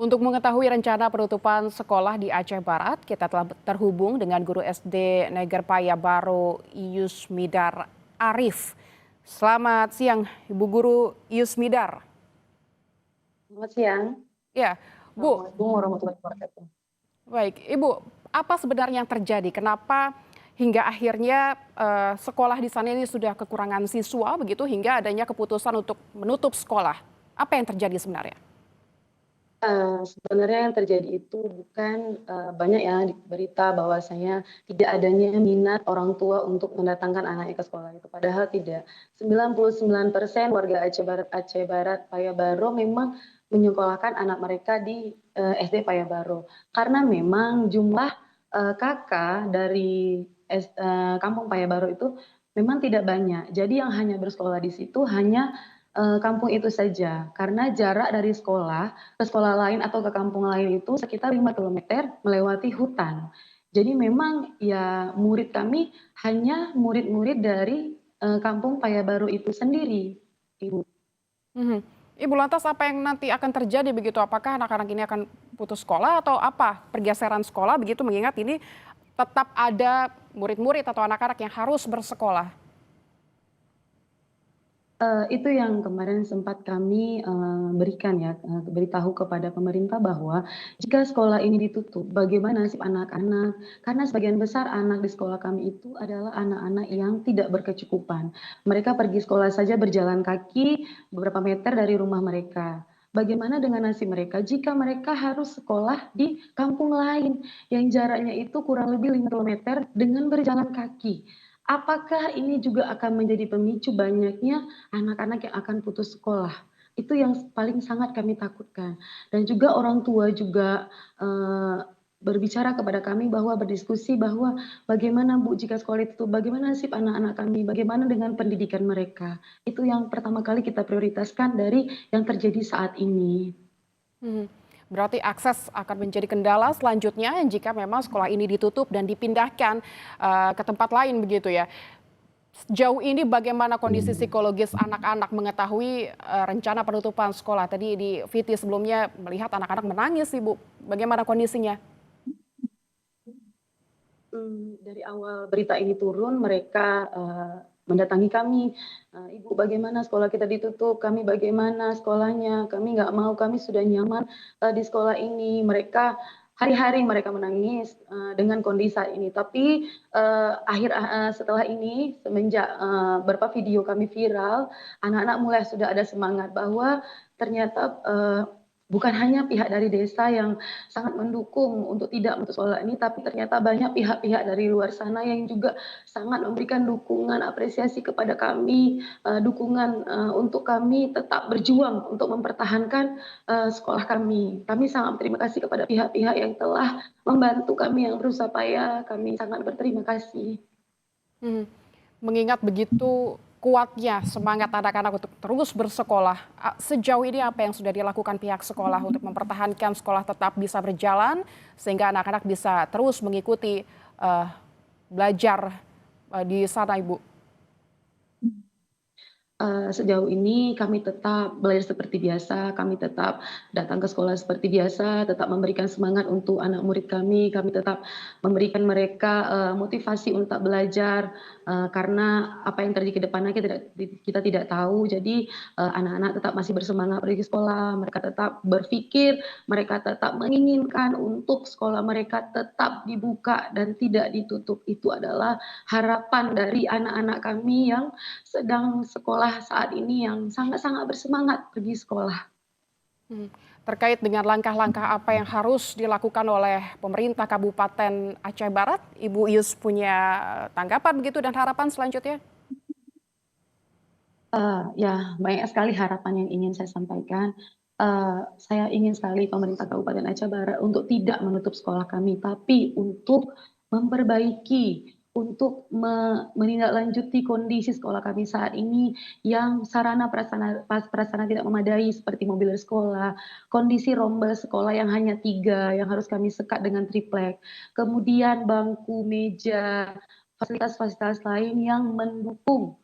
Untuk mengetahui rencana penutupan sekolah di Aceh Barat, kita telah terhubung dengan guru SD Neger Paya Baro Yusmidar Arif. Selamat siang, Ibu Guru Yusmidar. Selamat siang. Ya, Bu, Assalamualaikum warahmatullahi wabarakatuh. baik. Ibu, apa sebenarnya yang terjadi? Kenapa hingga akhirnya sekolah di sana ini sudah kekurangan siswa begitu hingga adanya keputusan untuk menutup sekolah? Apa yang terjadi sebenarnya? Sebenarnya yang terjadi itu bukan, banyak ya di berita bahwasanya tidak adanya minat orang tua untuk mendatangkan anaknya ke sekolah itu, padahal tidak. 99% warga Aceh Barat Payabaro memang menyekolahkan anak mereka di, SD Payabaro. Karena memang jumlah, kakak dari kampung Payabaro itu memang tidak banyak. Jadi yang hanya bersekolah di situ hanya, kampung itu saja. Karena jarak dari sekolah ke sekolah lain atau ke kampung lain itu sekitar 5 kilometer melewati hutan. Jadi memang ya murid kami hanya murid-murid dari, kampung Payabaru itu sendiri, Ibu. Mhm. Ibu lantas apa yang nanti akan terjadi begitu? Apakah anak-anak ini akan putus sekolah atau apa? Pergeseran sekolah begitu mengingat ini tetap ada murid-murid atau anak-anak yang harus bersekolah. Itu yang kemarin sempat kami, berikan ya, beritahu kepada pemerintah bahwa jika sekolah ini ditutup, bagaimana nasib anak-anak? Karena sebagian besar anak di sekolah kami itu adalah anak-anak yang tidak berkecukupan. Mereka pergi sekolah saja berjalan kaki beberapa meter dari rumah mereka. Bagaimana dengan nasib mereka jika mereka harus sekolah di kampung lain yang jaraknya itu kurang lebih 5 kilometer dengan berjalan kaki? Apakah ini juga akan menjadi pemicu banyaknya anak-anak yang akan putus sekolah? Itu yang paling sangat kami takutkan. Dan juga orang tua juga, berbicara kepada kami bahwa berdiskusi bahwa, "Bagaimana Bu jika sekolah itu bagaimana nasib anak-anak kami? Bagaimana dengan pendidikan mereka?" Itu yang pertama kali kita prioritaskan dari yang terjadi saat ini. Mhm. Berarti akses akan menjadi kendala selanjutnya jika memang sekolah ini ditutup dan dipindahkan ke tempat lain begitu ya. Sejauh ini bagaimana kondisi psikologis anak-anak mengetahui rencana penutupan sekolah? Tadi di VT sebelumnya melihat anak-anak menangis, Ibu. Bagaimana kondisinya? Dari awal berita ini turun mereka, mendatangi kami, "Ibu bagaimana sekolah kita ditutup, kami bagaimana sekolahnya, kami nggak mau, kami sudah nyaman, di sekolah ini." Mereka hari-hari mereka menangis, dengan kondisi saat ini. Tapi, setelah ini semenjak, beberapa video kami viral, anak-anak mulai sudah ada semangat bahwa ternyata, bukan hanya pihak dari desa yang sangat mendukung untuk tidak menutup sekolah ini, tapi ternyata banyak pihak-pihak dari luar sana yang juga sangat memberikan dukungan, apresiasi kepada kami, dukungan, untuk kami tetap berjuang untuk mempertahankan, sekolah kami. Kami sangat berterima kasih kepada pihak-pihak yang telah membantu kami yang berusaha payah, kami sangat berterima kasih. Mhm. Mengingat begitu kuatnya semangat anak-anak untuk terus bersekolah, sejauh ini apa yang sudah dilakukan pihak sekolah untuk mempertahankan sekolah tetap bisa berjalan sehingga anak-anak bisa terus mengikuti belajar di sana, Ibu? Sejauh ini kami tetap belajar seperti biasa, kami tetap datang ke sekolah seperti biasa, tetap memberikan semangat untuk anak murid kami tetap memberikan mereka, motivasi untuk belajar, karena apa yang terjadi ke depannya kita tidak tahu. Jadi, anak-anak tetap masih bersemangat pergi ke sekolah, mereka tetap berpikir, mereka tetap menginginkan untuk sekolah mereka tetap dibuka dan tidak ditutup. Itu adalah harapan dari anak-anak kami yang sedang sekolah saat ini yang sangat-sangat bersemangat pergi sekolah. Mhm. Terkait dengan langkah-langkah apa yang harus dilakukan oleh pemerintah Kabupaten Aceh Barat, Ibu Yus punya tanggapan begitu dan harapan selanjutnya? Ya banyak sekali harapan yang ingin saya sampaikan. Saya ingin sekali pemerintah Kabupaten Aceh Barat untuk tidak menutup sekolah kami, tapi untuk memperbaiki, untuk menindaklanjuti kondisi sekolah kami saat ini yang sarana prasarana tidak memadai seperti mobil sekolah, kondisi rombel sekolah yang hanya 3 yang harus kami sekat dengan triplek, kemudian bangku, meja, fasilitas-fasilitas lain yang mendukung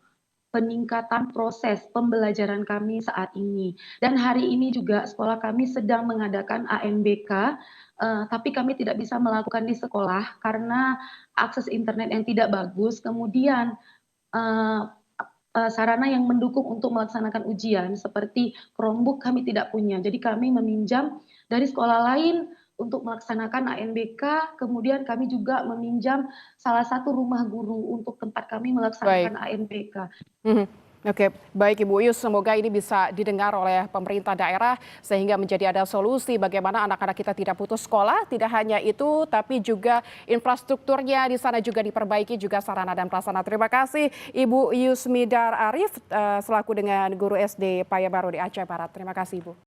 peningkatan proses pembelajaran kami saat ini. Dan hari ini juga sekolah kami sedang mengadakan ANBK, tapi kami tidak bisa melakukan di sekolah karena akses internet yang tidak bagus, kemudian, eee sarana yang mendukung untuk melaksanakan ujian seperti Chromebook kami tidak punya. Jadi kami meminjam dari sekolah lain untuk melaksanakan ANBK, kemudian kami juga meminjam salah satu rumah guru untuk tempat kami Baik. melaksanakan ANBK. Mhm. Oke, baik Ibu Yus, semoga ini bisa didengar oleh pemerintah daerah sehingga menjadi ada solusi bagaimana anak-anak kita tidak putus sekolah. Tidak hanya itu, tapi juga infrastrukturnya di sana juga diperbaiki, juga sarana dan prasarana. Terima kasih Ibu Yusmidar Arif selaku dengan guru SD Payabaru di Aceh Barat. Terima kasih Ibu.